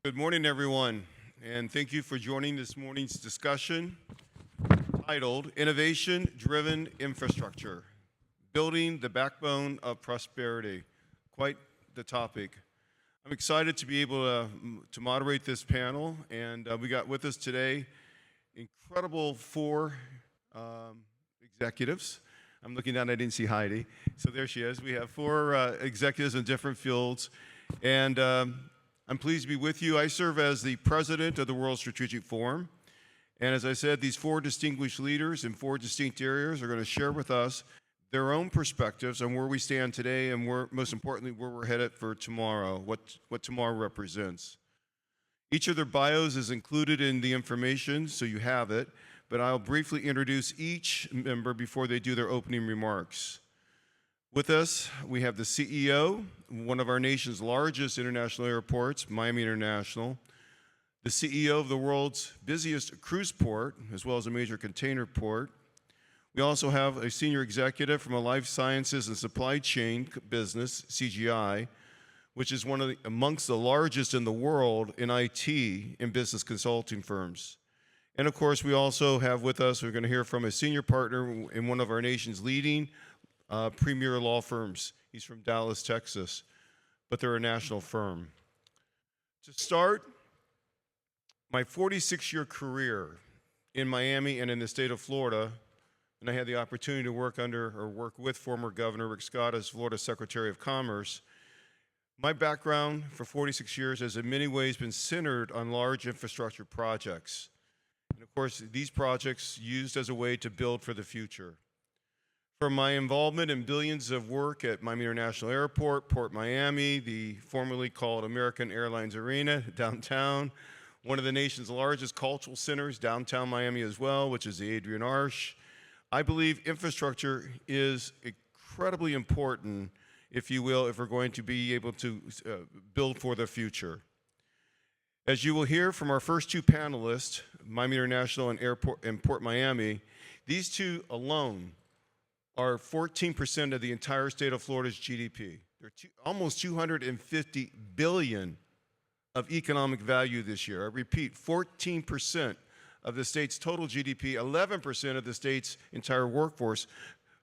Good morning, everyone, and thank you for joining this morning's discussion titled Innovation-Driven Infrastructure, Building the Backbone of Prosperity. Quite the topic. I'm excited to be able to moderate this panel, and we got with us today incredible four executives. I'm looking down, I didn't see Hydi, so there she is. We have four executives in different fields, and I'm pleased to be with you. I serve as the president of the World Strategic Forum. And as I said, these four distinguished leaders in four distinct areas are going to share with us their own perspectives on where we stand today and where, most importantly, where we're headed for tomorrow, what tomorrow represents. Each of their bios is included in the information, so you have it, but I'll briefly introduce each member before they do their opening remarks. With us, we have the CEO, one of our nation's largest international airports, Miami International, the CEO of the world's busiest cruise port, as well as a major container port. We also have a senior executive from a life sciences and supply chain business, CGI, which is amongst the largest in the world in IT and business consulting firms. And of course, we also have with us, we're going to hear from a senior partner in one of our nation's leading premier law firms. He's from Dallas, Texas, but they're a national firm. To start, my 46-year career in Miami and in the state of Florida, and I had the opportunity to work with former Governor Rick Scott as Florida Secretary of Commerce. My background for 46 years has in many ways been centered on large infrastructure projects. And of course, these projects used as a way to build for the future. From my involvement in billions of work at Miami International Airport, PortMiami, the formerly called American Airlines Arena downtown, one of the nation's largest cultural centers, downtown Miami as well, which is the Adrian Arch. I believe infrastructure is incredibly important, if you will, if we're going to be able to build for the future. As you will hear from our first two panelists, Miami International and PortMiami, these two alone are 14% of the entire state of Florida's GDP. They're almost $250 billion of economic value this year. I repeat, 14% of the state's total GDP, 11% of the state's entire workforce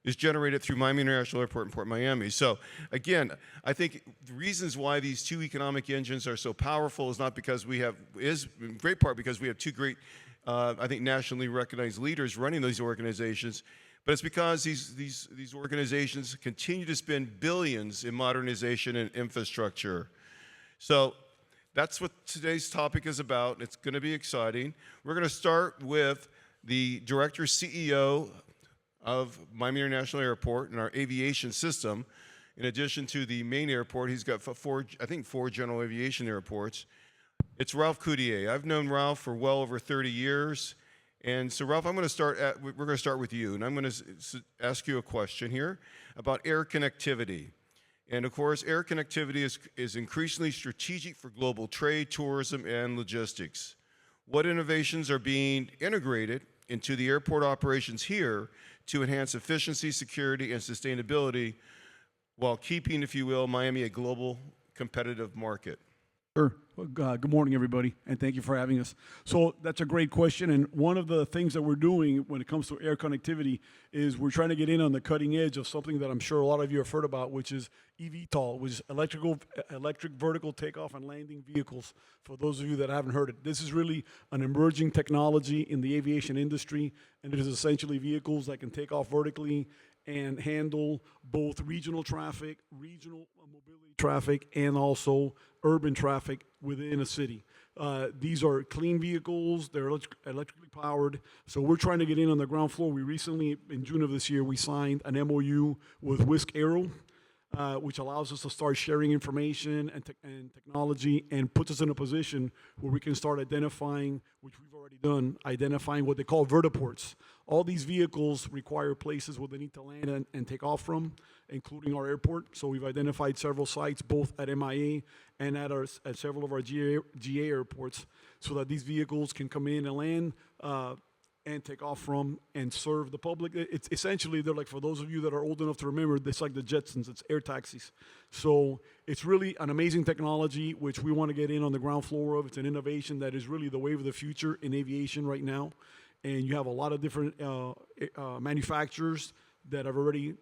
is generated through Miami International Airport and PortMiami. So again, I think the reasons why these two economic engines are so powerful is not because is in great part because we have two great, I think, nationally recognized leaders running these organizations, but it's because these organizations continue to spend billions in modernization and infrastructure. So that's what today's topic is about. It's going to be exciting. We're going to start with the director CEO of Miami International Airport and our aviation system. In addition to the main airport, he's got four general aviation airports. It's Ralph Cutié. I've known Ralph for well over 30 years. And so, Ralph, we're going to start with you, and I'm going to ask you a question here about air connectivity. And of course, air connectivity is increasingly strategic for global trade, tourism, and logistics. What innovations are being integrated into the airport operations here to enhance efficiency, security, and sustainability while keeping, if you will, Miami a global competitive market? Sure. Well, good morning, everybody, and thank you for having us. So that's a great question, and one of the things that we're doing when it comes to air connectivity is we're trying to get in on the cutting edge of something that I'm sure a lot of you have heard about, which is eVTOL, which is electric vertical takeoff and landing vehicles, for those of you that haven't heard it. This is really an emerging technology in the aviation industry, and it is essentially vehicles that can take off vertically and handle both regional traffic, regional mobility traffic, and also urban traffic within a city. These are clean vehicles, they're electrically powered, so we're trying to get in on the ground floor. We recently, in June of this year, we signed an MOU with Whisk Aero, which allows us to start sharing information and technology and puts us in a position where we can start identifying, which we've already done, identifying what they call vertiports. All these vehicles require places where they need to land and take off from, including our airport. So we've identified several sites, both at MIA and at several of our GA airports, so that these vehicles can come in and land and take off from and serve the public. It's essentially, they're like, for those of you that are old enough to remember, it's like the Jetsons, it's air taxis. So it's really an amazing technology, which we want to get in on the ground floor of. It's an innovation that is really the wave of the future in aviation right now. And you have a lot of different manufacturers that have already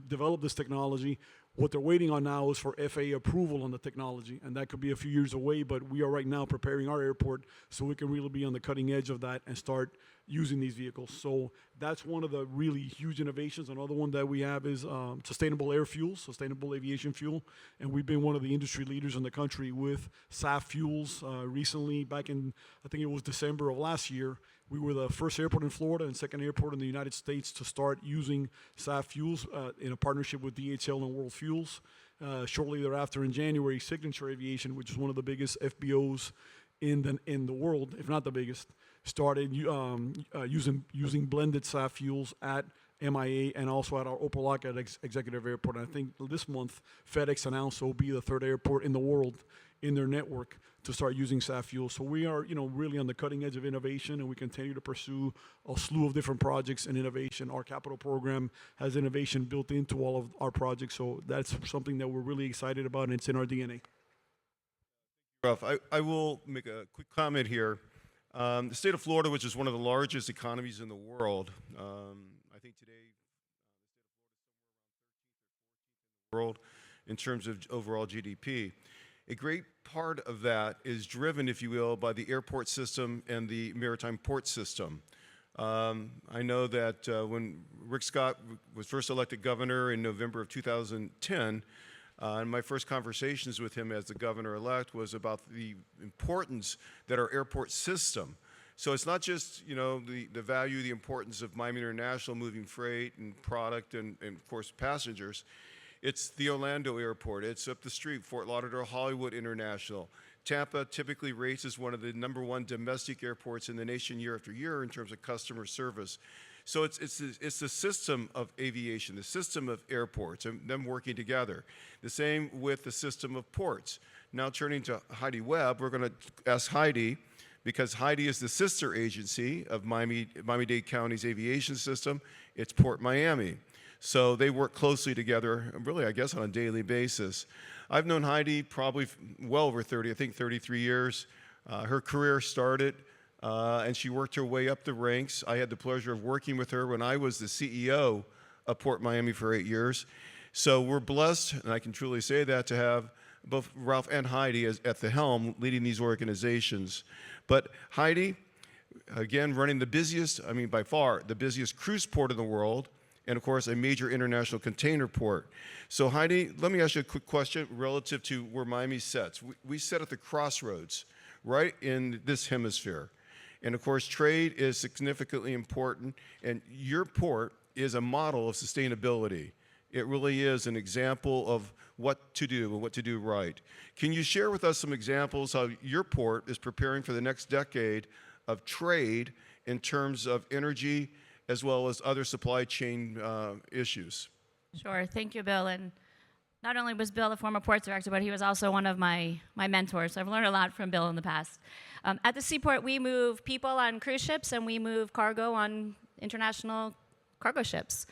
developed this technology. What they're waiting on now is for FAA approval on the technology, and that could be a few years away, but we are right now preparing our airport so we can really be on the cutting edge of that and start using these vehicles. So that's one of the really huge innovations. Another one that we have is sustainable air fuels, sustainable aviation fuel, and we've been one of the industry leaders in the country with SAF fuels. Recently, back in, I think it was December of last year, we were the first airport in Florida and second airport in the United States to start using SAF fuels in a partnership with DHL and World Fuels. Shortly thereafter, in January, Signature Aviation, which is one of the biggest FBOs in the world, if not the biggest, started using blended SAF fuels at MIA and also at our Opelika Executive Airport. And I think this month, FedEx announced it will be the third airport in the world in their network to start using SAF fuel. So we are, really on the cutting edge of innovation, and we continue to pursue a slew of different projects and innovation. Our capital program has innovation built into all of our projects, so that's something that we're really excited about, and it's in our DNA. Ralph, I will make a quick comment here. The state of Florida, which is one of the largest economies in the world, I think today the world in terms of overall GDP. A great part of that is driven, if you will, by the airport system and the maritime port system. I know that when Rick Scott was first elected governor in November of 2010, and my first conversations with him as the governor-elect was about the importance that our airport system. So it's not just, the value, the importance of Miami International moving freight and product and of course, passengers. It's the Orlando airport. It's up the street, Fort Lauderdale, Hollywood International. Tampa typically rates as one of the #1 domestic airports in the nation year after year in terms of customer service. So it's the system of aviation, the system of airports, and them working together. The same with the system of ports. Now turning to Hydi Webb, we're going to ask Hydi, because Hydi is the sister agency of Miami-Dade County's aviation system. It's PortMiami. So they work closely together, really, I guess, on a daily basis. I've known Hydi probably well over 30, I think 33 years. Her career started, and she worked her way up the ranks. I had the pleasure of working with her when I was the CEO of PortMiami for 8 years. So we're blessed, and I can truly say that, to have both Ralph and Hydi at the helm leading these organizations. But Hydi, again, running the busiest, by far, the busiest cruise port in the world, and of course, a major international container port. So Hydi, let me ask you a quick question relative to where Miami sits. We sit at the crossroads, right in this hemisphere. And of course, trade is significantly important, and your port is a model of sustainability. It really is an example of what to do and what to do right. Can you share with us some examples how your port is preparing for the next decade of trade in terms of energy, as well as other supply chain issues? Sure, thank you, Bill. And not only was Bill the former ports director, but he was also one of my mentors. So I've learned a lot from Bill in the past. At the Seaport, we move people on cruise ships, and we move cargo on international cargo ships.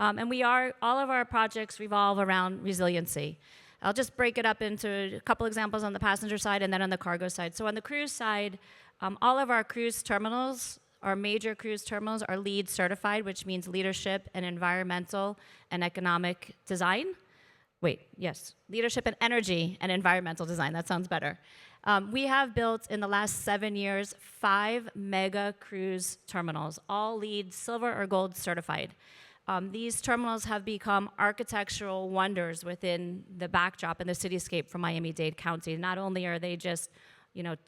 And all of our projects revolve around resiliency. I'll just break it up into a couple examples on the passenger side and then on the cargo side. So on the cruise side, all of our cruise terminals, our major cruise terminals, are LEED certified, which means leadership and environmental and economic design. Leadership in energy and environmental design. That sounds better. We have built in the last 7 years 5 mega cruise terminals, all LEED silver or gold certified. These terminals have become architectural wonders within the backdrop and the cityscape for Miami-Dade County. Not only are they just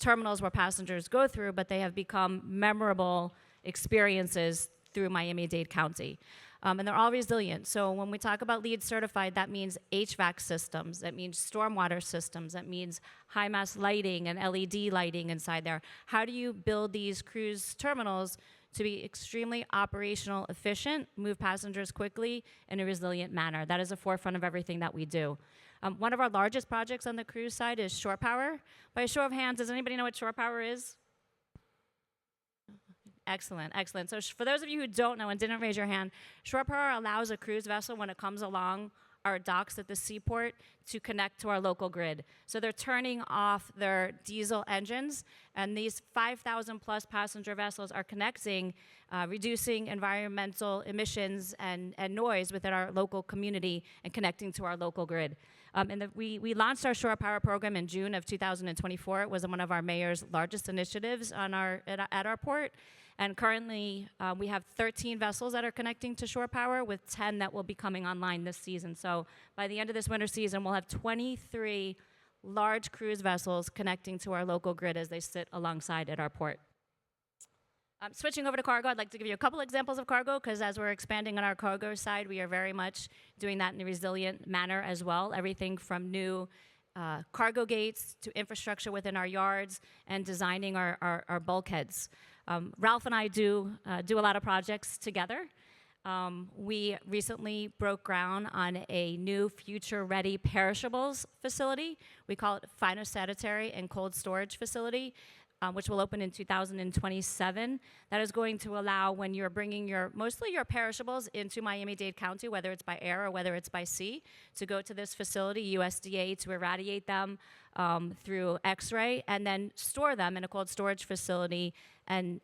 terminals where passengers go through, but they have become memorable experiences through Miami-Dade County. And they're all resilient. So when we talk about LEED certified, that means HVAC systems, that means stormwater systems, that means high mass lighting and LED lighting inside there. How do you build these cruise terminals to be extremely operational efficient, move passengers quickly in a resilient manner? That is the forefront of everything that we do. One of our largest projects on the cruise side is shore power. By a show of hands, does anybody know what shore power is? Excellent, excellent. So for those of you who don't know and didn't raise your hand, shore power allows a cruise vessel when it comes along our docks at the seaport to connect to our local grid. So they're turning off their diesel engines, and these 5,000 plus passenger vessels are connecting, reducing environmental emissions and noise within our local community and connecting to our local grid. We launched our shore power program in June of 2024. It was one of our mayor's largest initiatives at our port. And currently, we have 13 vessels that are connecting to shore power, with 10 that will be coming online this season. So by the end of this winter season, we'll have 23 large cruise vessels connecting to our local grid as they sit alongside at our port. Switching over to cargo, I'd like to give you a couple examples of cargo, because as we're expanding on our cargo side, we are very much doing that in a resilient manner as well. Everything from new cargo gates to infrastructure within our yards and designing our bulkheads. Ralph and I do a lot of projects together. We recently broke ground on a new future-ready perishables facility. We call it phytosanitary and cold storage facility, which will open in 2027. That is going to allow, when you're bringing mostly your perishables into Miami-Dade County, whether it's by air or whether it's by sea, to go to this facility, USDA, to irradiate them through X-ray, and then store them in a cold storage facility and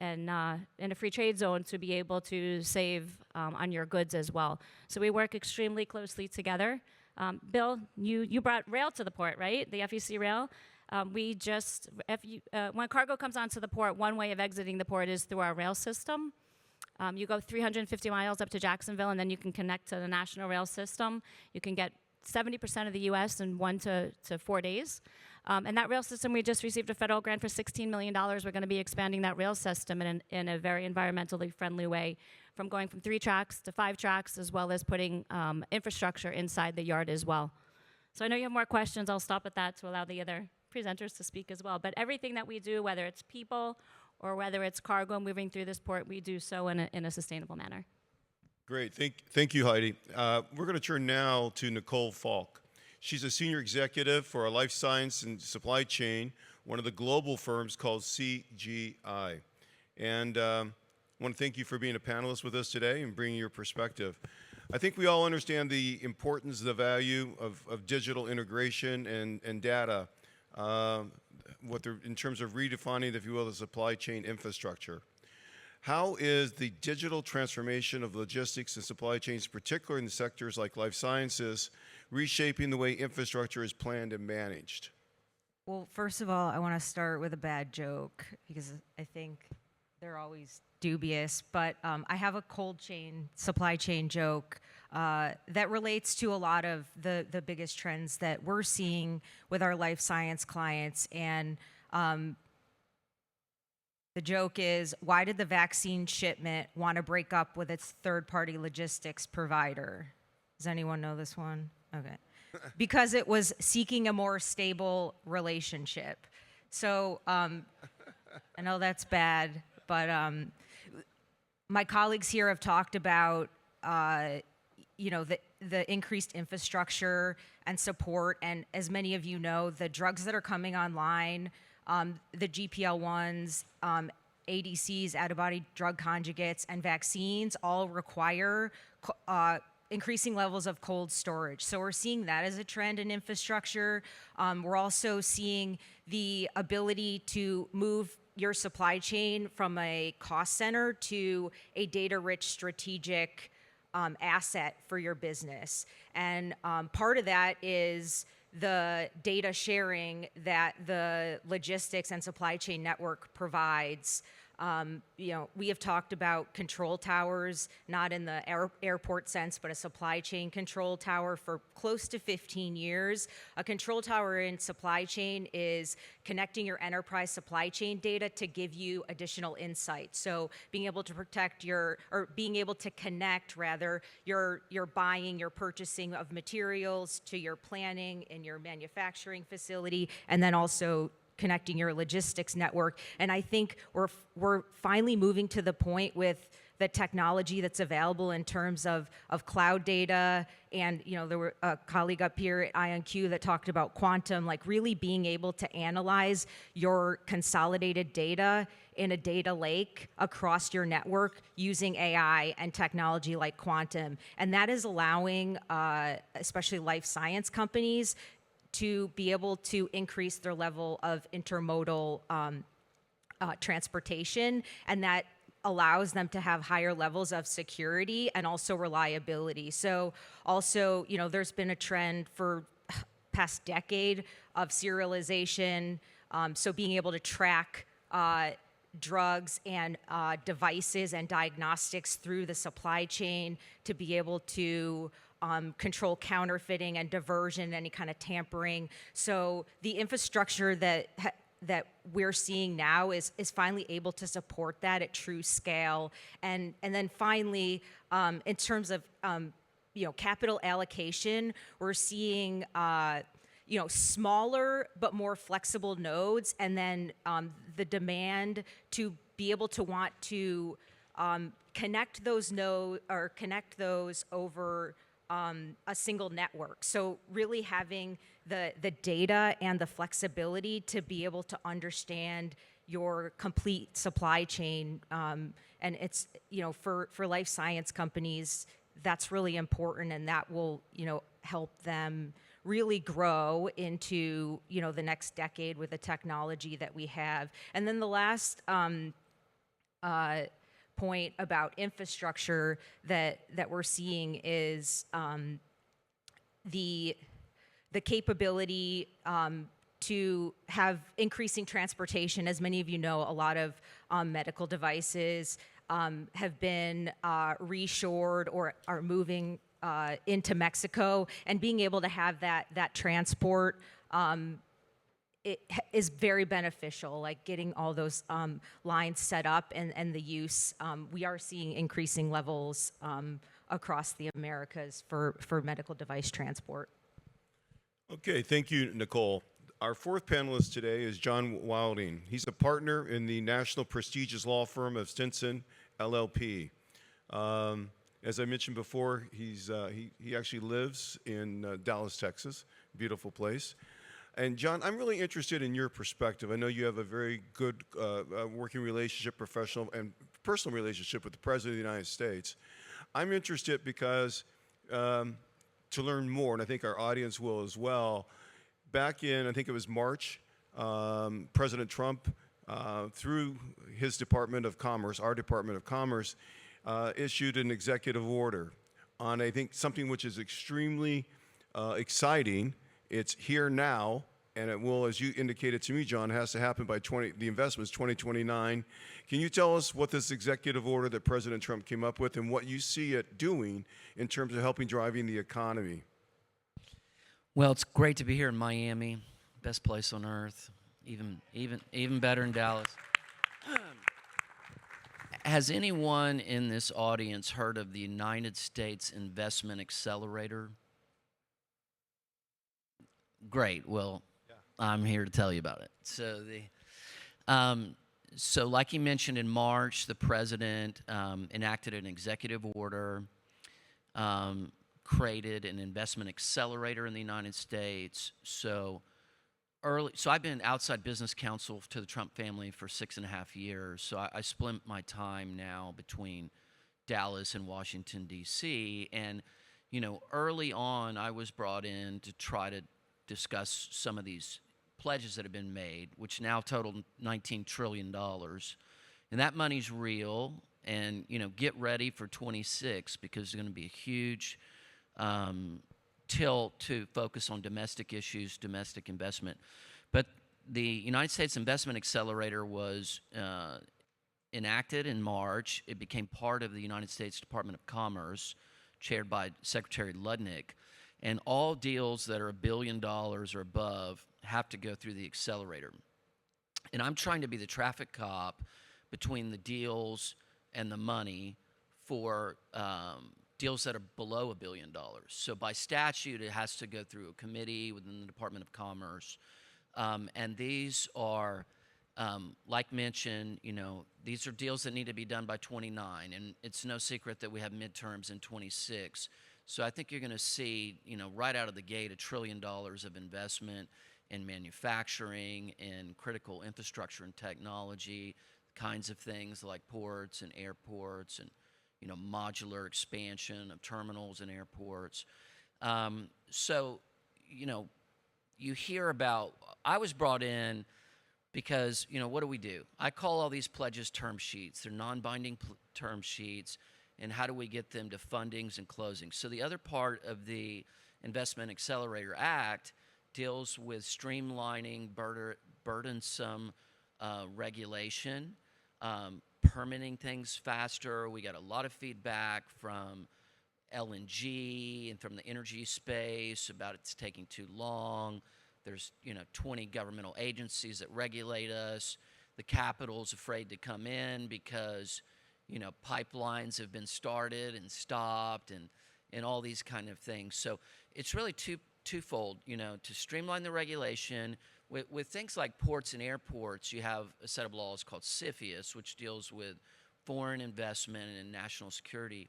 in a free trade zone to be able to save on your goods as well. So we work extremely closely together. Bill, you brought rail to the port, right? The FEC rail. When cargo comes onto the port, one way of exiting the port is through our rail system. You go 350 miles up to Jacksonville, and then you can connect to the national rail system. You can get 70% of the U.S. in 1 to 4 days. And that rail system, we just received a federal grant for $16 million. We're going to be expanding that rail system in a very environmentally friendly way, from going from 3 tracks to 5 tracks, as well as putting infrastructure inside the yard as well. So I know you have more questions. I'll stop at that to allow the other presenters to speak as well. But everything that we do, whether it's people or whether it's cargo moving through this port, we do so in a sustainable manner. Great. Thank you, Hydi. We're going to turn now to Nicole Falk. She's a senior executive for a life science and supply chain, one of the global firms called CGI. And I want to thank you for being a panelist with us today and bringing your perspective. I think we all understand the importance, the value of digital integration and data, in terms of redefining, if you will, the supply chain infrastructure. How is the digital transformation of logistics and supply chains, particularly in sectors like life sciences, reshaping the way infrastructure is planned and managed? Well, first of all, I want to start with a bad joke, because I think they're always dubious, but I have a cold chain, supply chain joke that relates to a lot of the biggest trends that we're seeing with our life science clients. And the joke is, why did the vaccine shipment want to break up with its third-party logistics provider? Does anyone know this one? Okay. Because it was seeking a more stable relationship. So I know that's bad, but my colleagues here have talked about the increased infrastructure and support, and as many of you know, the drugs that are coming online, the GPL1s, ADCs, antibody drug conjugates, and vaccines all require increasing levels of cold storage. So we're seeing that as a trend in infrastructure. We're also seeing the ability to move your supply chain from a cost center to a data-rich strategic asset for your business. And part of that is the data sharing that the logistics and supply chain network provides. We have talked about control towers, not in the airport sense, but a supply chain control tower for close to 15 years. A control tower in supply chain is connecting your enterprise supply chain data to give you additional insight. So being able to being able to connect your buying, your purchasing of materials to your planning in your manufacturing facility, and then also connecting your logistics network. And I think we're finally moving to the point with the technology that's available in terms of cloud data. And, there were a colleague up here at IonQ that talked about quantum, like really being able to analyze your consolidated data in a data lake across your network using AI and technology like quantum. And that is allowing, especially life science companies, to be able to increase their level of intermodal transportation, and that allows them to have higher levels of security and also reliability. So also, there's been a trend for past decade of serialization, so being able to track drugs and devices and diagnostics through the supply chain, to be able to control counterfeiting and diversion, any kind of tampering. So the infrastructure that we're seeing now is finally able to support that at true scale. And then finally, in terms of capital allocation, we're seeing smaller but more flexible nodes, and then the demand to be able to want to connect those nodes or connect those over a single network. So really having the data and the flexibility to be able to understand your complete supply chain. And it's, for life science companies, that's really important, and that will, help them really grow into, the next decade with the technology that we have. And then the last point about infrastructure that we're seeing is the capability to have increasing transportation. As many of you know, a lot of medical devices have been reshored or are moving into Mexico, and being able to have that transport it is very beneficial, like getting all those lines set up and the use. We are seeing increasing levels across the Americas for medical device transport. Okay, thank you, Nicole. Our fourth panelist today is John Willding. He's a partner in the national prestigious law firm of Stinson, LLP. As I mentioned before, he actually lives in Dallas, Texas, beautiful place. And John, I'm really interested in your perspective. I know you have a very good working relationship, professional and personal relationship with the President of the United States. I'm interested because to learn more, and I think our audience will as well, back in, I think it was March, President Trump, through his Department of Commerce, our Department of Commerce, issued an executive order on, I think, something which is extremely exciting. It's here now, and it will, as you indicated to me, John, has to happen by the investment's 2029. Can you tell us what this executive order that President Trump came up with and what you see it doing in terms of helping driving the economy? Well, it's great to be here in Miami, best place on earth, even better in Dallas. Has anyone in this audience heard of the United States Investment Accelerator? Great. Well, yeah. I'm here to tell you about it. So like you mentioned, in March, the president enacted an executive order, created an investment accelerator in the United States. So I've been outside business counsel to the Trump family for 6.5 years. So I split my time now between Dallas and Washington, D.C. And, early on, I was brought in to try to discuss some of these pledges that have been made, which now total $19 trillion. And that money's real. And, get ready for 26 because there's going to be a huge tilt to focus on domestic issues, domestic investment. But the United States Investment Accelerator was enacted in March. It became part of the United States Department of Commerce, chaired by Secretary Ludnick. And all deals that are $1 billion or above have to go through the accelerator. And I'm trying to be the traffic cop between the deals and the money for deals that are below $1 billion. So by statute, it has to go through a committee within the Department of Commerce. And these are Like mentioned, these are deals that need to be done by 29, and it's no secret that we have midterms in 26. So I think you're going to see, right out of the gate, $1 trillion of investment in manufacturing and critical infrastructure and technology, kinds of things like ports and airports and, modular expansion of terminals and airports. So, you hear about, I was brought in because, what do? I call all these pledges term sheets. They're non-binding term sheets. And how do we get them to fundings and closings? So the other part of the Investment Accelerator Act deals with streamlining burdensome regulation, permitting things faster. We got a lot of feedback from LNG and from the energy space about it's taking too long. There's 20 governmental agencies that regulate us. The capital's afraid to come in because pipelines have been started and stopped and all these kind of things. So it's really twofold, to streamline the regulation. With things like ports and airports, you have a set of laws called CFIUS, which deals with foreign investment and national security.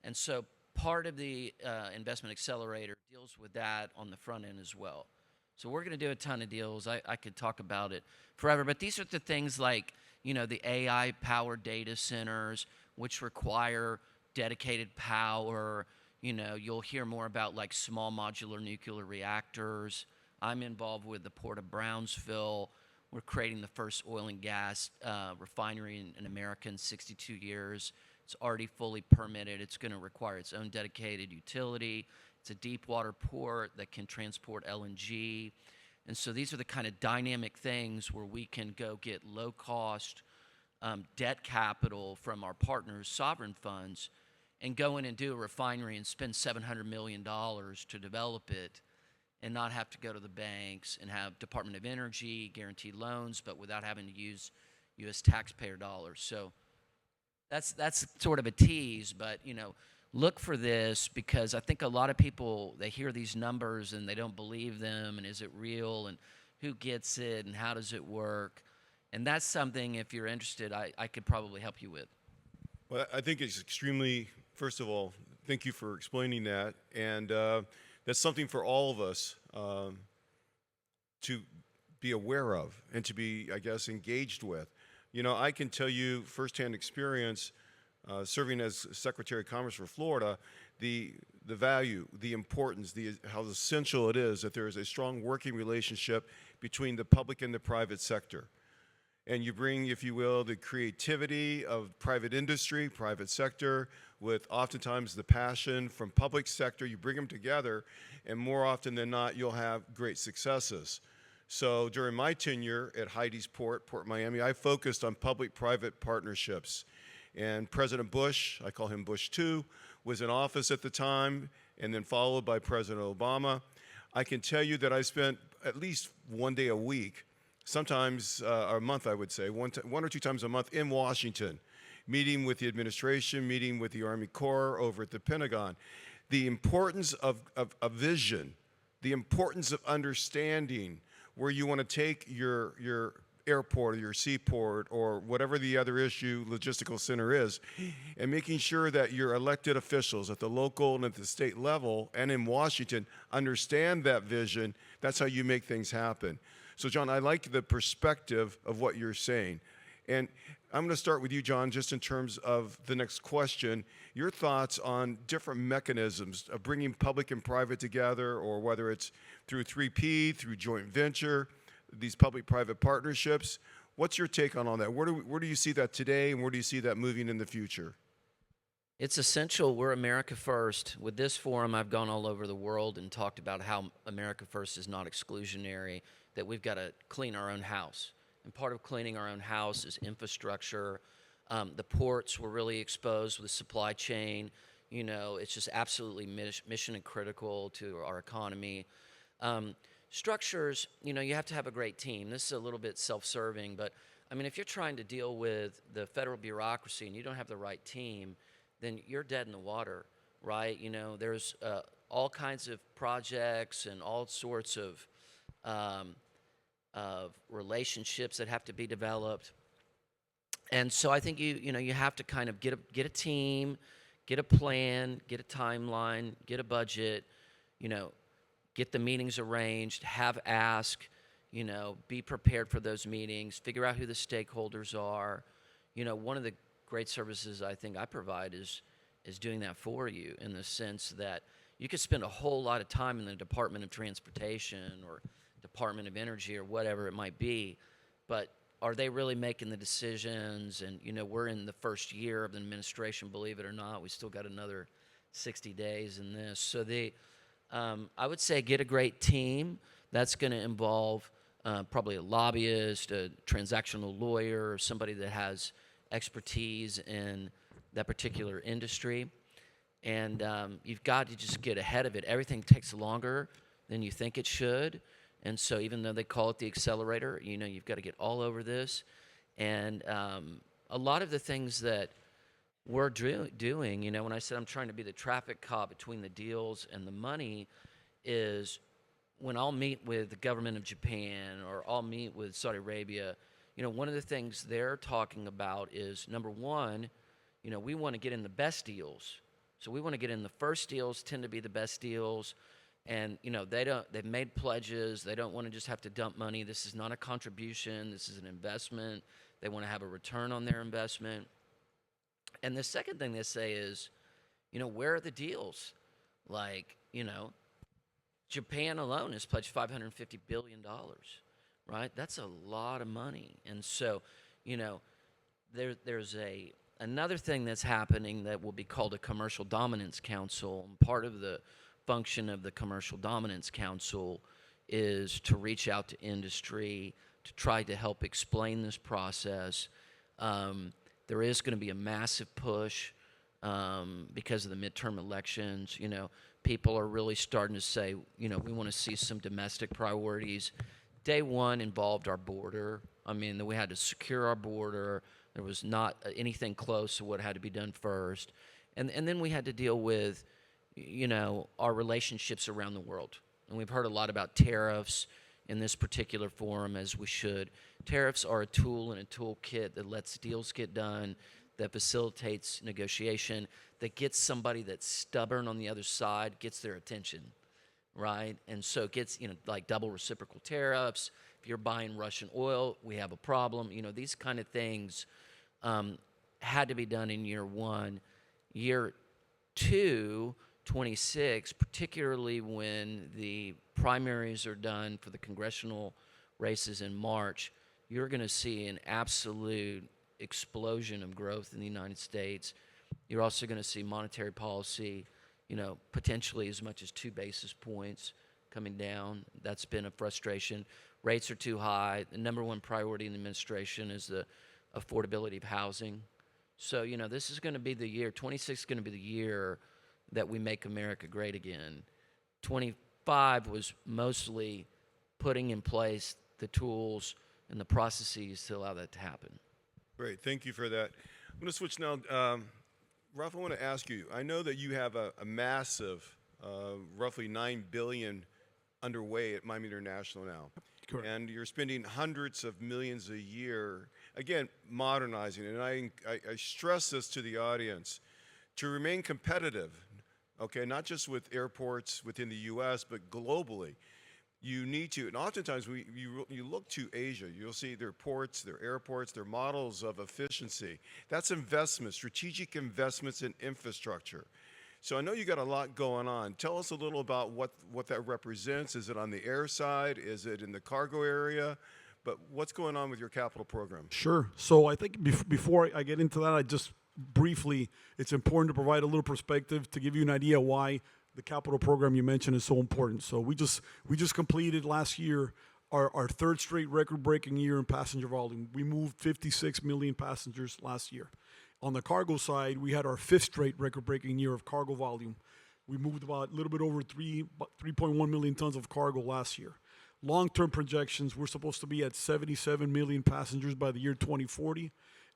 And so part of the investment accelerator deals with that on the front end as well. So we're going to do a ton of deals. I could talk about it forever, but these are the things like, the AI-powered data centers, which require dedicated power. You'll hear more about like small modular nuclear reactors. I'm involved with the Port of Brownsville. We're creating the first oil and gas refinery in America in 62 years. It's already fully permitted. It's going to require its own dedicated utility. It's a deep water port that can transport LNG. And so these are the kind of dynamic things where we can go get low-cost debt capital from our partners' sovereign funds and go in and do a refinery and spend $700 million to develop it and not have to go to the banks and have Department of Energy guaranteed loans, but without having to use U.S. taxpayer dollars. So that's sort of a tease, but, look for this because I think a lot of people, they hear these numbers and they don't believe them, and is it real, and who gets it, and how does it work? And that's something, if you're interested, I could probably help you with. Well, I think it's extremely, first of all, thank you for explaining that. And that's something for all of us to be aware of and to be, I guess, engaged with. I can tell you firsthand experience serving as Secretary of Commerce for Florida, the value, the importance, how essential it is that there is a strong working relationship between the public and the private sector. And you bring, if you will, the creativity of private industry, private sector, with oftentimes the passion from public sector. You bring them together, and more often than not, you'll have great successes. So during my tenure at Hydi's PortMiami, I focused on public-private partnerships. And President Bush, I call him Bush II, was in office at the time, and then followed by President Obama. I can tell you that I spent at least one day a week, sometimes a month, I would say, one or two times a month in Washington, meeting with the administration, meeting with the Army Corps over at the Pentagon. The importance of a vision, the importance of understanding where you want to take your airport or your seaport or whatever the other logistical center is, and making sure that your elected officials at the local and at the state level and in Washington understand that vision. That's how you make things happen. So, John, I like the perspective of what you're saying. And I'm going to start with you, John, just in terms of the next question. Your thoughts on different mechanisms of bringing public and private together, or whether it's through 3P, through joint venture, these public-private partnerships. What's your take on all that? Where do you see that today, and where do you see that moving in the future? It's essential. We're America First. With this forum, I've gone all over the world and talked about how America First is not exclusionary, that we've got to clean our own house. And part of cleaning our own house is infrastructure. The ports were really exposed with the supply chain. It's just absolutely mission and critical to our economy. Structures, you have to have a great team. This is a little bit self-serving, but if you're trying to deal with the federal bureaucracy and you don't have the right team, then you're dead in the water, right? There's all kinds of projects and all sorts of of relationships that have to be developed. And so I think you have to kind of get a team, get a plan, get a timeline, get a budget, get the meetings arranged, have ask, be prepared for those meetings, figure out who the stakeholders are. One of the great services I think I provide is doing that for you, in the sense that you could spend a whole lot of time in the Department of Transportation or Department of Energy or whatever it might be, but are they really making the decisions? And, we're in the first year of the administration, believe it or not. We still got another 60 days in this. So I would say get a great team. That's going to involve probably a lobbyist, a transactional lawyer, or somebody that has expertise in that particular industry. And you've got to just get ahead of it. Everything takes longer than you think it should. And so even though they call it the accelerator, you've got to get all over this. And a lot of the things that we're doing, when I said I'm trying to be the traffic cop between the deals and the money, is when I'll meet with the government of Japan or I'll meet with Saudi Arabia, one of the things they're talking about is, number one, we want to get in the best deals. So we want to get in the first deals, tend to be the best deals. And, they've made pledges. They don't want to just have to dump money. This is not a contribution. This is an investment. They want to have a return on their investment. And the second thing they say is, where are the deals? Like, Japan alone has pledged $550 billion, right? That's a lot of money. And so, there's another thing that's happening that will be called a Commercial Dominance Council. And part of the function of the Commercial Dominance Council is to reach out to industry, to try to help explain this process. There is going to be a massive push because of the midterm elections. People are really starting to say, we want to see some domestic priorities. Day one involved our border. We had to secure our border. There was not anything close to what had to be done first. And then we had to deal with our relationships around the world. And we've heard a lot about tariffs in this particular forum, as we should. Tariffs are a tool and a toolkit that lets deals get done, that facilitates negotiation, that gets somebody that's stubborn on the other side, gets their attention, right? And so it gets, like double reciprocal tariffs. If you're buying Russian oil, we have a problem. These kind of things had to be done in year one. Year two, 26, particularly when the primaries are done for the congressional races in March, you're going to see an absolute explosion of growth in the United States. You're also going to see monetary policy, potentially as much as 2 basis points coming down. That's been a frustration. Rates are too high. The number one priority in the administration is the affordability of housing. So, this is going to be the year, 26 is going to be the year that we make America great again. 25 was mostly putting in place the tools and the processes to allow that to happen. Great, thank you for that. I'm going to switch now. Ralph, I want to ask you, I know that you have a massive, roughly $9 billion underway at Miami International now. Correct. And you're spending hundreds of millions a year, again, modernizing it. And I stress this to the audience, to remain competitive, okay, not just with airports within the U.S., but globally. You need to, and oftentimes you look to Asia, you'll see their ports, their airports, their models of efficiency. That's investment, strategic investments in infrastructure. So I know you got a lot going on. Tell us a little about what that represents. Is it on the air side? Is it in the cargo area? But what's going on with your capital program? Sure. So I think before I get into that, I just briefly, it's important to provide a little perspective to give you an idea why the capital program you mentioned is so important. So we just completed last year our third straight record-breaking year in passenger volume. We moved 56 million passengers last year. On the cargo side, we had our fifth straight record-breaking year of cargo volume. We moved about a little bit over 3.1 million tons of cargo last year. Long-term projections, we're supposed to be at 77 million passengers by the year 2040,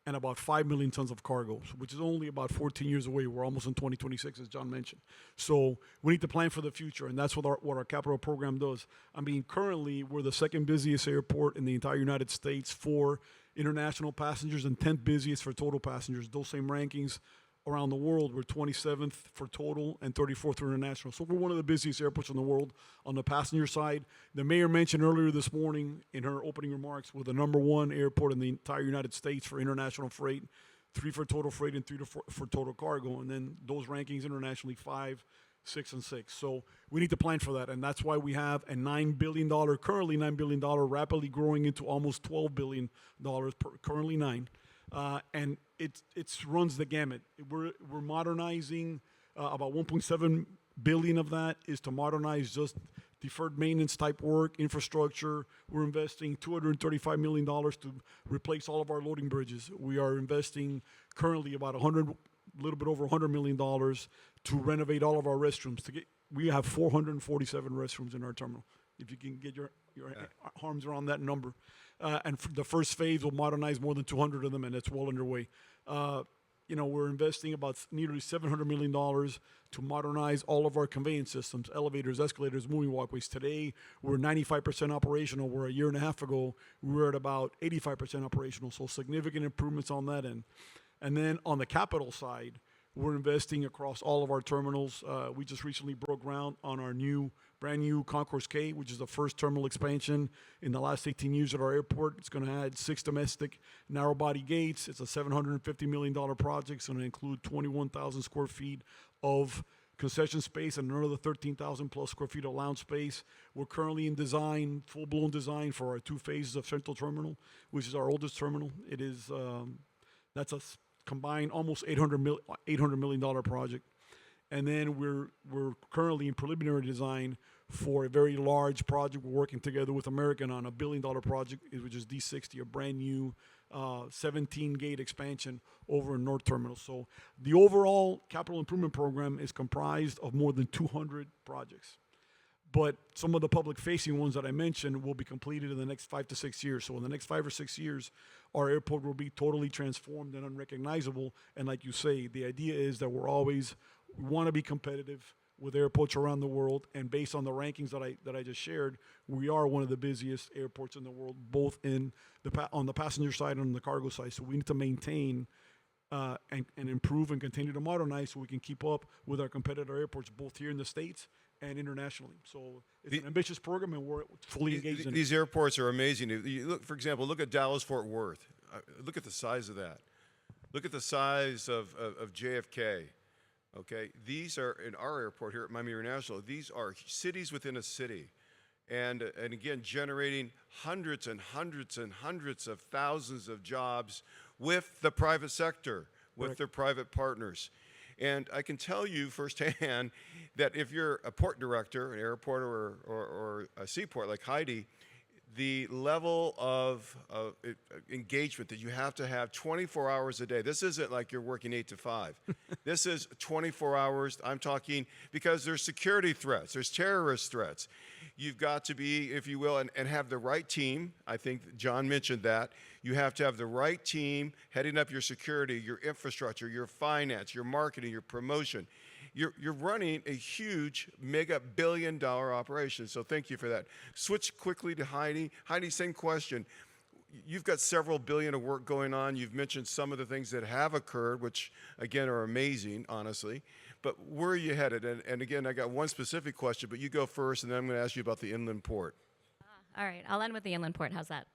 and about 5 million tons of cargo, which is only about 14 years away. We're almost in 2026, as John mentioned. So we need to plan for the future, and that's what our capital program does. I mean, currently, we're the second busiest airport in the entire United States for international passengers and 10th busiest for total passengers. Those same rankings around the world, we're 27th for total and 34th for international. So we're one of the busiest airports in the world on the passenger side. The mayor mentioned earlier this morning in her opening remarks, we're the #1 airport in the entire United States for international freight, 3 for total freight and 3 for total cargo. And then those rankings internationally, 5, 6, and 6. So we need to plan for that. And that's why we have a $9 billion, currently $9 billion, rapidly growing into almost $12 billion, currently 9. And it runs the gamut. We're modernizing about 1.7 billion of that is to modernize just deferred maintenance type work, infrastructure. We're investing $235 million to replace all of our loading bridges. We are investing currently about a little bit over $100 million to renovate all of our restrooms. We have 447 restrooms in our terminal. If you can get your arms around that number. And the first phase will modernize more than 200 of them, and it's well underway. We're investing about nearly $700 million to modernize all of our conveyance systems, elevators, escalators, moving walkways. Today, we're 95% operational, where a year and a half ago, we were at about 85% operational, so significant improvements on that end. And then on the capital side, we're investing across all of our terminals. We just recently broke ground on our brand new Concourse K, which is the first terminal expansion in the last 18 years at our airport. It's going to add 6 domestic narrow-body gates. It's a $750 million project. It's going to include 21,000 square feet of concession space and another 13,000 plus square feet of lounge space. We're currently in design, full-blown design for our 2 phases of Central Terminal, which is our oldest terminal. It is, that's a combined almost $800 million project. And then we're currently in preliminary design for a very large project. We're working together with American on a $1 billion project, which is D60, a brand new 17-gate expansion over in North Terminal. So the overall capital improvement program is comprised of more than 200 projects. But some of the public-facing ones that I mentioned will be completed in the next 5 to 6 years. So in the next 5 or 6 years, our airport will be totally transformed and unrecognizable. And like you say, the idea is that we want to be competitive with airports around the world. And based on the rankings that I just shared, we are one of the busiest airports in the world, both on the passenger side and on the cargo side. So we need to maintain and improve and continue to modernize so we can keep up with our competitor airports, both here in the States and internationally. So it's an ambitious program, and we're fully engaged in it. These airports are amazing. You look, for example, look at Dallas-Fort Worth. Look at the size of that. Look at the size of JFK. Okay, these are, in our airport here at Miami International, these are cities within a city. And again, generating hundreds and hundreds and hundreds of thousands of jobs with the private sector, with their private partners. And I can tell you firsthand that if you're a port director, an airport or a seaport like Hydi, the level of engagement that you have to have 24 hours a day. This isn't like you're working 8 to 5. This is 24 hours. I'm talking because there's security threats, there's terrorist threats. You've got to be, if you will, and have the right team. I think John mentioned that. You have to have the right team heading up your security, your infrastructure, your finance, your marketing, your promotion. You're running a huge mega billion-dollar operation, so thank you for that. Switch quickly to Hydi. Hydi, same question. You've got several billion of work going on. You've mentioned some of the things that have occurred, which, again, are amazing, honestly. But where are you headed? And again, I got one specific question, but you go first, and then I'm going to ask you about the inland port. All right, I'll end with the inland port. How's that?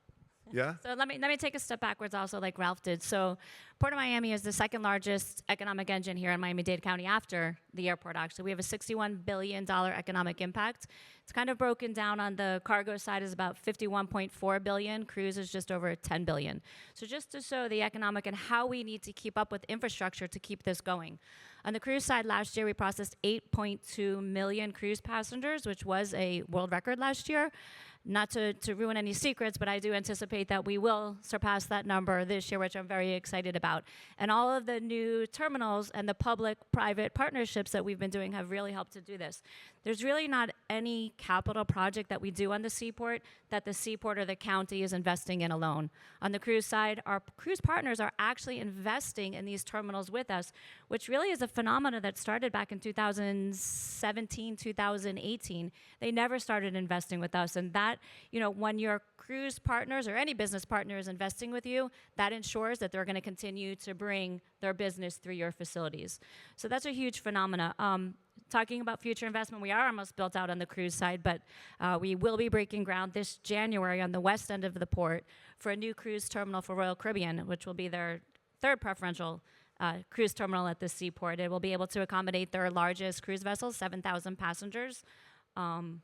Yeah? So let me take a step backwards also, like Ralph did. So PortMiami is the second largest economic engine here in Miami-Dade County after the airport, actually. We have a $61 billion economic impact. It's kind of broken down on the cargo side is about $51.4 billion. Cruise is just over $10 billion. So just to show the economic and how we need to keep up with infrastructure to keep this going. On the cruise side, last year we processed 8.2 million cruise passengers, which was a world record last year. Not to ruin any secrets, but I do anticipate that we will surpass that number this year, which I'm very excited about. And all of the new terminals and the public-private partnerships that we've been doing have really helped to do this. There's really not any capital project that we do on the seaport that the seaport or the county is investing in alone. On the cruise side, our cruise partners are actually investing in these terminals with us, which really is a phenomenon that started back in 2017, 2018. They never started investing with us. And that, when your cruise partners or any business partner is investing with you, that ensures that they're going to continue to bring their business through your facilities. So that's a huge phenomena. Talking about future investment, we are almost built out on the cruise side, but we will be breaking ground this January on the west end of the port for a new cruise terminal for Royal Caribbean, which will be their third preferential cruise terminal at the seaport. It will be able to accommodate their largest cruise vessel, 7,000 passengers, and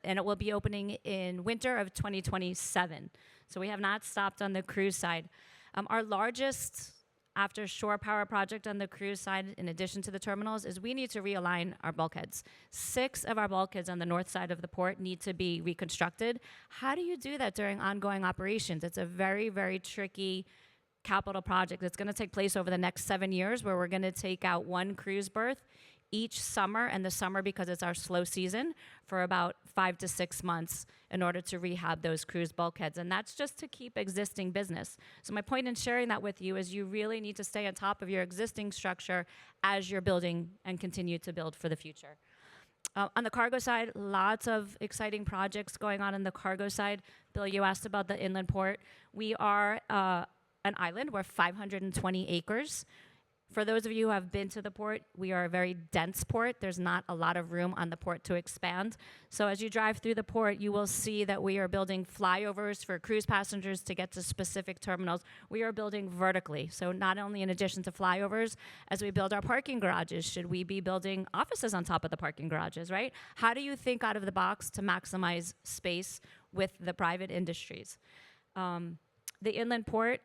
it will be opening in winter of 2027. So we have not stopped on the cruise side. Our largest after shore power project on the cruise side, in addition to the terminals, is we need to realign our bulkheads. 6 of our bulkheads on the north side of the port need to be reconstructed. How do you do that during ongoing operations? It's a very, very tricky capital project that's going to take place over the next 7 years, where we're going to take out 1 cruise berth each summer, and the summer, because it's our slow season, for about 5 to 6 months in order to rehab those cruise bulkheads. And that's just to keep existing business. So my point in sharing that with you is you really need to stay on top of your existing structure as you're building and continue to build for the future. On the cargo side, lots of exciting projects going on the cargo side. Bill, you asked about the inland port. We are an island. We're 520 acres. For those of you who have been to the port, we are a very dense port. There's not a lot of room on the port to expand. So as you drive through the port, you will see that we are building flyovers for cruise passengers to get to specific terminals. We are building vertically. So not only in addition to flyovers, as we build our parking garages, should we be building offices on top of the parking garages, right? How do you think out of the box to maximize space with the private industries? The inland port,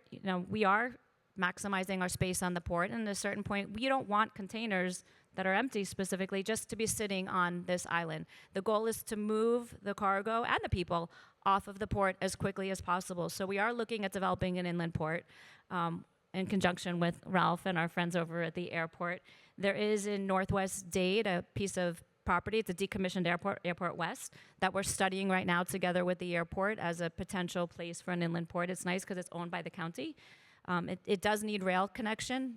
we are maximizing our space on the port, and at a certain point, we don't want containers that are empty specifically just to be sitting on this island. The goal is to move the cargo and the people off of the port as quickly as possible. So we are looking at developing an inland port in conjunction with Ralph and our friends over at the airport. There is in Northwest Dade a piece of property. It's a decommissioned airport, Airport West, that we're studying right now together with the airport as a potential place for an inland port. It's nice because it's owned by the county. It does need rail connection.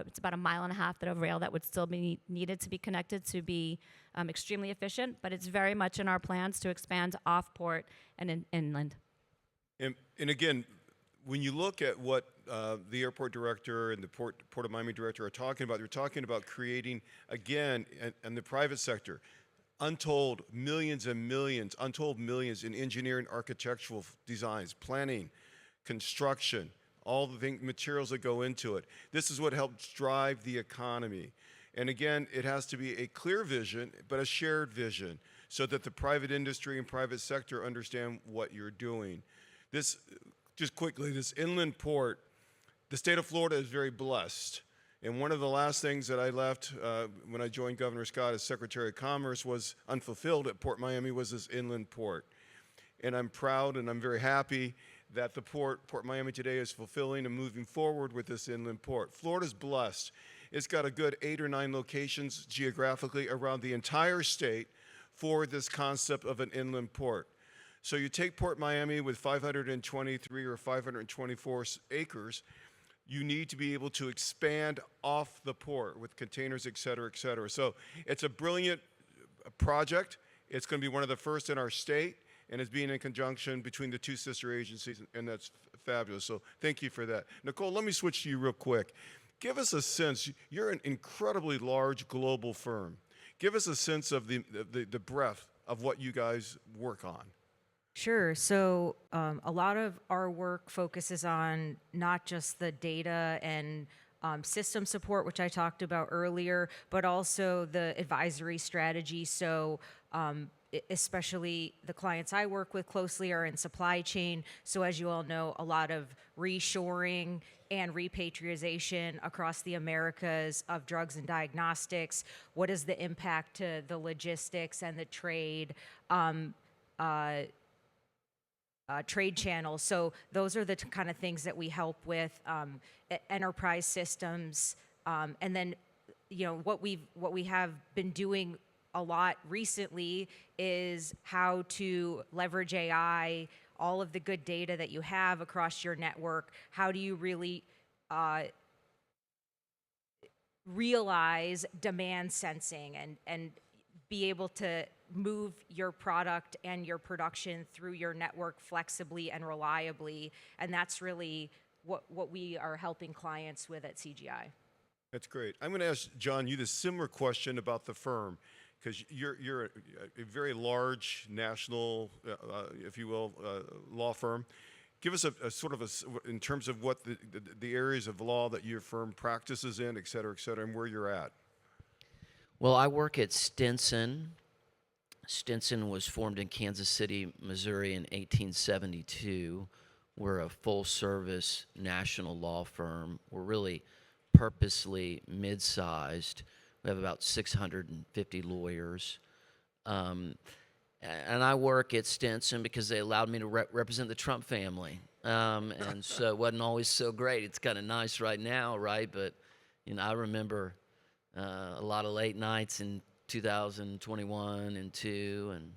It's about 1.5 miles of rail that would still be needed to be connected to be extremely efficient, but it's very much in our plans to expand off-port and inland. And again, when you look at what the airport director and the PortMiami director are talking about, they're talking about creating, again, in the private sector, untold millions and millions, untold millions in engineering, architectural designs, planning, construction, all the materials that go into it. This is what helps drive the economy. And again, it has to be a clear vision, but a shared vision, so that the private industry and private sector understand what you're doing. This, just quickly, this inland port, the state of Florida is very blessed. And one of the last things that I left when I joined Governor Scott as Secretary of Commerce was unfulfilled at PortMiami was this inland port. And I'm proud and I'm very happy that the PortMiami today is fulfilling and moving forward with this inland port. Florida's blessed. It's got a good 8 or 9 locations geographically around the entire state for this concept of an inland port. So you take PortMiami with 523 or 524 acres, you need to be able to expand off the port with containers, et cetera, et cetera. So it's a brilliant project. It's going to be one of the first in our state, and it's being in conjunction between the 2 sister agencies, and that's fabulous. So thank you for that. Nicole, let me switch to you real quick. Give us a sense. You're an incredibly large global firm. Give us a sense of the breadth of what you guys work on. Sure. So a lot of our work focuses on not just the data and system support, which I talked about earlier, but also the advisory strategy. So especially the clients I work with closely are in supply chain. So as you all know, a lot of reshoring and repatriation across the Americas of drugs and diagnostics. What is the impact to the logistics and the trade? trade channels. So those are the kind of things that we help with, enterprise systems, and then, what we have been doing a lot recently is how to leverage AI, all of the good data that you have across your network. How do you really realize demand sensing and be able to move your product and your production through your network flexibly and reliably? And that's really what we are helping clients with at CGI. That's great. I'm going to ask John you this similar question about the firm, because you're a very large national, if you will, law firm. Give us a sort of in terms of what the areas of law that your firm practices in, et cetera, and where you're at. Well, I work at Stinson. Stinson was formed in Kansas City, Missouri in 1872. We're a full-service national law firm. We're really purposely mid-sized. We have about 650 lawyers. And I work at Stinson because they allowed me to represent the Trump family. And so it wasn't always so great. It's kind of nice right now, right? But, I remember a lot of late nights in 2021 and 2, and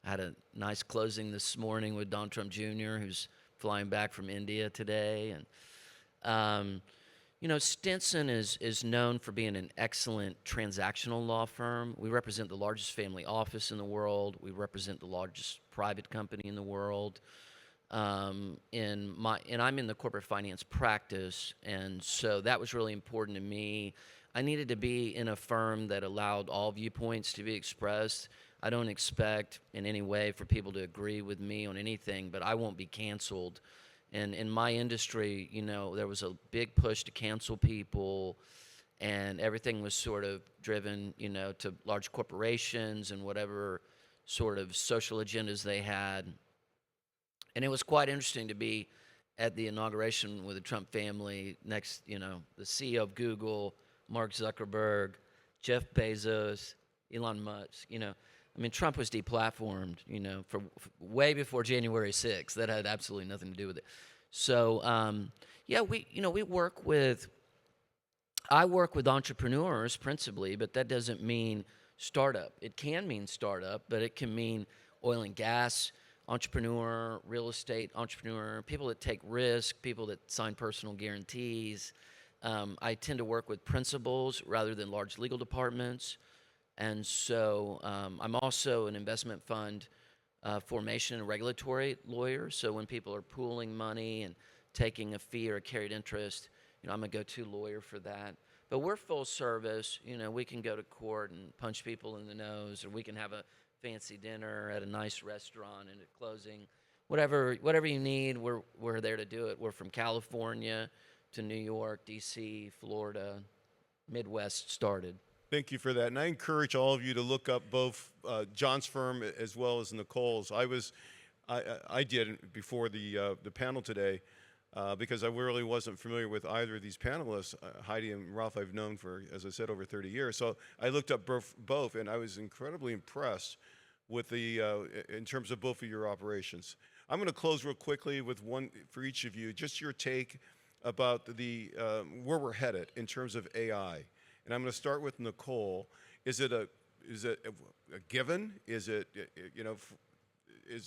I had a nice closing this morning with Donald Trump Jr., who's flying back from India today. And, Stinson is known for being an excellent transactional law firm. We represent the largest family office in the world. We represent the largest private company in the world. And I'm in the corporate finance practice, and so that was really important to me. I needed to be in a firm that allowed all viewpoints to be expressed. I don't expect in any way for people to agree with me on anything, but I won't be canceled. And in my industry, there was a big push to cancel people, and everything was sort of driven, to large corporations and whatever sort of social agendas they had. And it was quite interesting to be at the inauguration with the Trump family next, the CEO of Google, Mark Zuckerberg, Jeff Bezos, Elon Musk. Trump was deplatformed, for way before January 6th. That had absolutely nothing to do with it. So, I work with entrepreneurs principally, but that doesn't mean startup. It can mean startup, but it can mean oil and gas entrepreneur, real estate entrepreneur, people that take risk, people that sign personal guarantees. I tend to work with principals rather than large legal departments. And so I'm also an investment fund formation and regulatory lawyer. So when people are pooling money and taking a fee or a carried interest, I'm a go-to lawyer for that. But we're full service. We can go to court and punch people in the nose, or we can have a fancy dinner at a nice restaurant and at closing. Whatever you need, we're there to do it. We're from California to New York, D.C., Florida, Midwest started. Thank you for that. And I encourage all of you to look up both John's firm as well as Nicole's. I did before the panel today because I really wasn't familiar with either of these panelists. Hydi and Ralph I've known for, as I said, over 30 years. So I looked up both, and I was incredibly impressed with in terms of both of your operations. I'm going to close real quickly with one for each of you, just your take about where we're headed in terms of AI. And I'm going to start with Nicole. Is it a given? Is it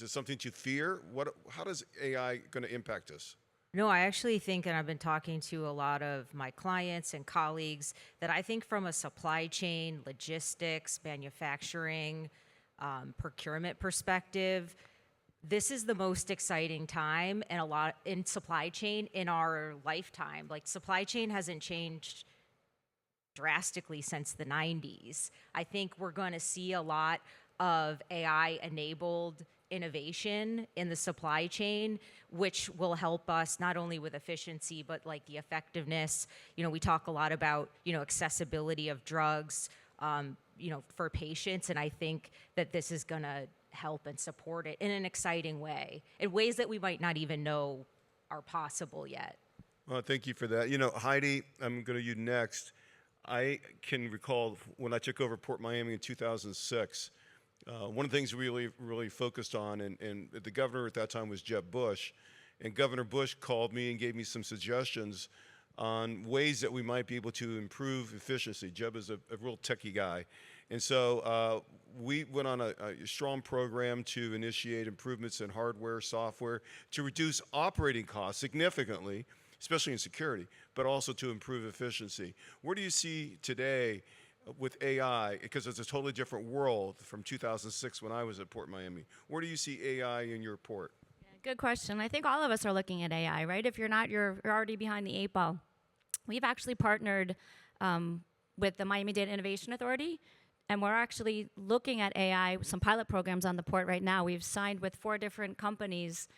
something to fear? How does AI going to impact us? No, I actually think, and I've been talking to a lot of my clients and colleagues, that I think from a supply chain, logistics, manufacturing, procurement perspective, this is the most exciting time and a lot in supply chain in our lifetime. Like, supply chain hasn't changed drastically since the 90s. I think we're going to see a lot of AI-enabled innovation in the supply chain, which will help us not only with efficiency, but like the effectiveness. We talk a lot about, accessibility of drugs, for patients, and I think that this is going to help and support it in an exciting way, in ways that we might not even know are possible yet. Well, thank you for that. Hydi, I'm going to you next. I can recall when I took over PortMiami in 2006, one of the things we really focused on, and the governor at that time was Jeb Bush, and Governor Bush called me and gave me some suggestions on ways that we might be able to improve efficiency. Jeb is a real techie guy. And so we went on a strong program to initiate improvements in hardware, software, to reduce operating costs significantly, especially in security, but also to improve efficiency. Where do you see today with AI, because it's a totally different world from 2006 when I was at PortMiami, where do you see AI in your port? Good question. I think all of us are looking at AI, right? If you're not, you're already behind the 8 ball. We've actually partnered with the Miami Data Innovation Authority, and we're actually looking at AI, some pilot programs on the port right now. We've signed with 4 different companies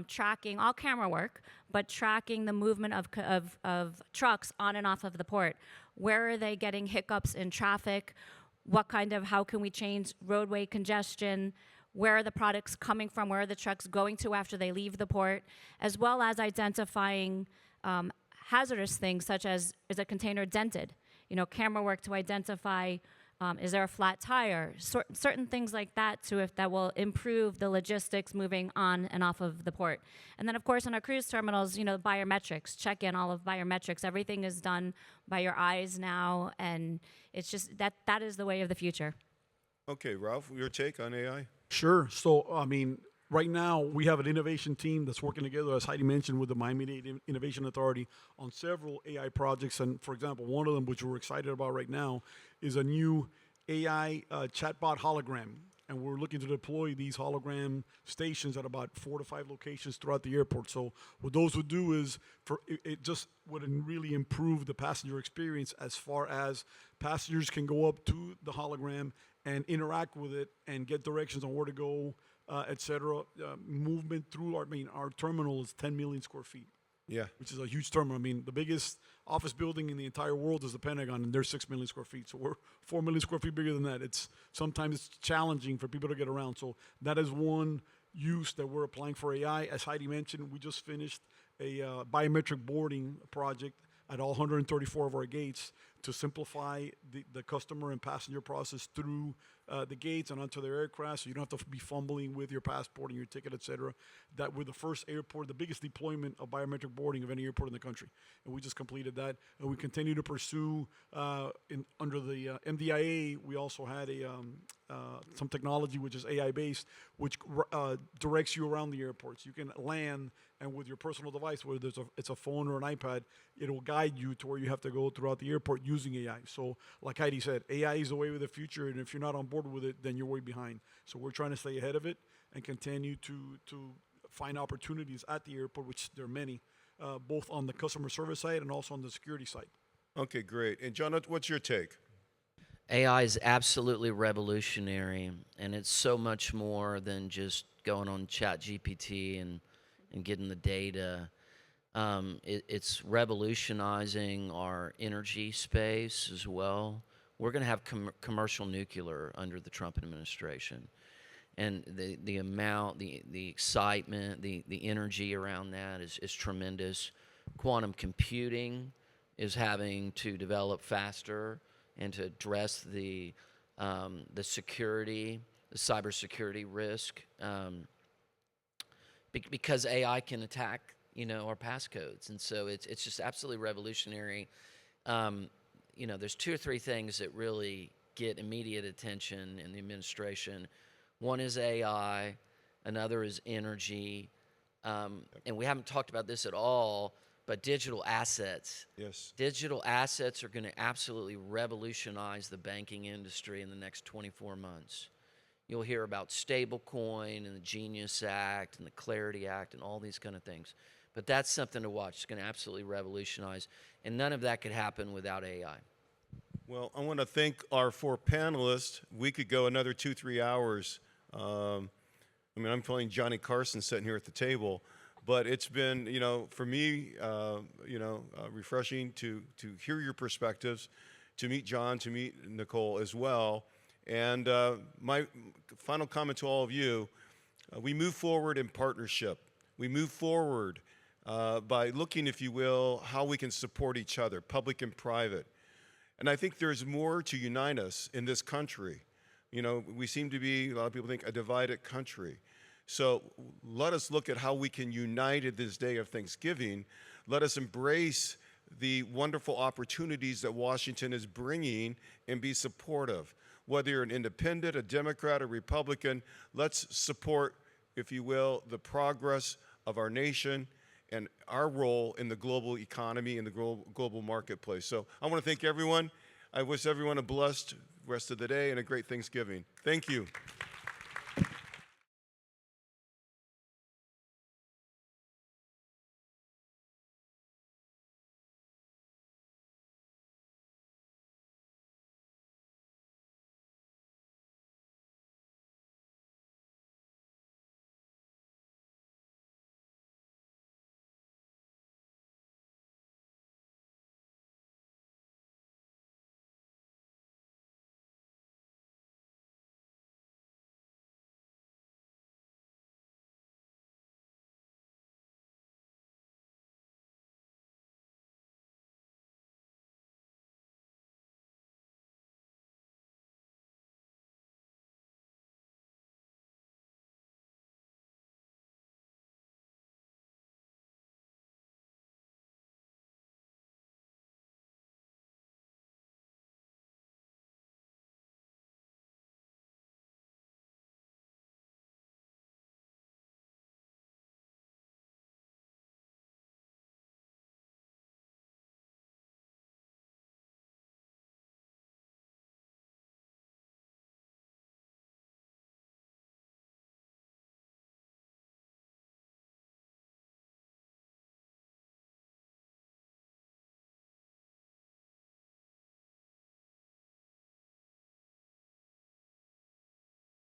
tracking all camera work, but tracking the movement of trucks on and off of the port. Where are they getting hiccups in traffic? How can we change roadway congestion? Where are the products coming from? Where are the trucks going to after they leave the port? As well as identifying hazardous things such as, is a container dented? Camera work to identify, is there a flat tire? Certain things like that that will improve the logistics moving on and off of the port. And then of course in our cruise terminals, biometrics, check in all of biometrics. Everything is done by your eyes now, and it's just that is the way of the future. Okay, Ralph, your take on AI? Sure. So, right now we have an innovation team that's working together, as Hydi mentioned, with the Miami Dade Innovation Authority on several AI projects. And for example, one of them, which we're excited about right now, is a new AI chatbot hologram. And we're looking to deploy these hologram stations at about 4 to 5 locations throughout the airport. So what those would do is, it just would really improve the passenger experience, as far as passengers can go up to the hologram and interact with it and get directions on where to go, et cetera. Movement through our terminal is 10 million square feet. Yeah. Which is a huge terminal. The biggest office building in the entire world is the Pentagon, and they're 6 million square feet. So we're 4 million square feet bigger than that. Sometimes it's challenging for people to get around. So that is one use that we're applying for AI. As Hydi mentioned, we just finished a biometric boarding project at all 134 of our gates to simplify the customer and passenger process through the gates and onto their aircraft, so you don't have to be fumbling with your passport and your ticket, et cetera. That we're the first airport, the biggest deployment of biometric boarding of any airport in the country. And we just completed that. And we continue to pursue, under the MDIA, we also had some technology which is AI-based, which directs you around the airports. You can land, and with your personal device, whether it's a phone or an iPad, it'll guide you to where you have to go throughout the airport using AI. So like Hydi said, AI is the way of the future, and if you're not on board with it, then you're way behind. So we're trying to stay ahead of it and continue to find opportunities at the airport, which there are many, both on the customer service side and also on the security side. Okay, great. And John, what's your take? AI is absolutely revolutionary, and it's so much more than just going on ChatGPT and getting the data. It's revolutionizing our energy space as well. We're going to have commercial nuclear under the Trump administration. And the amount, the excitement, the energy around that is tremendous. Quantum computing is having to develop faster and to address the security, the cybersecurity risk, because AI can attack, our passcodes, and so it's just absolutely revolutionary. There's 2 or 3 things that really get immediate attention in the administration. One is AI, another is energy, and we haven't talked about this at all, but digital assets. Yes. Digital assets are going to absolutely revolutionize the banking industry in the next 24 months. You'll hear about stablecoin and the Genius Act and the Clarity Act and all these kind of things. But that's something to watch. It's going to absolutely revolutionize, and none of that could happen without AI. Well, I want to thank our 4 panelists. We could go another 2-3 hours. I'm feeling Johnny Carson sitting here at the table, but it's been, for me, refreshing to hear your perspectives, to meet John, to meet Nicole as well. And my final comment to all of you, we move forward in partnership. We move forward by looking, if you will, how we can support each other, public and private. And I think there's more to unite us in this country You know, we seem to be, a lot of people think, a divided country. So let us look at how we can unite at this day of Thanksgiving. Let us embrace the wonderful opportunities that Washington is bringing and be supportive. Whether you're an independent, a Democrat, a Republican, let's support, if you will, the progress of our nation and our role in the global economy and the global marketplace. So I want to thank everyone. I wish everyone a blessed rest of the day and a great Thanksgiving. Thank you.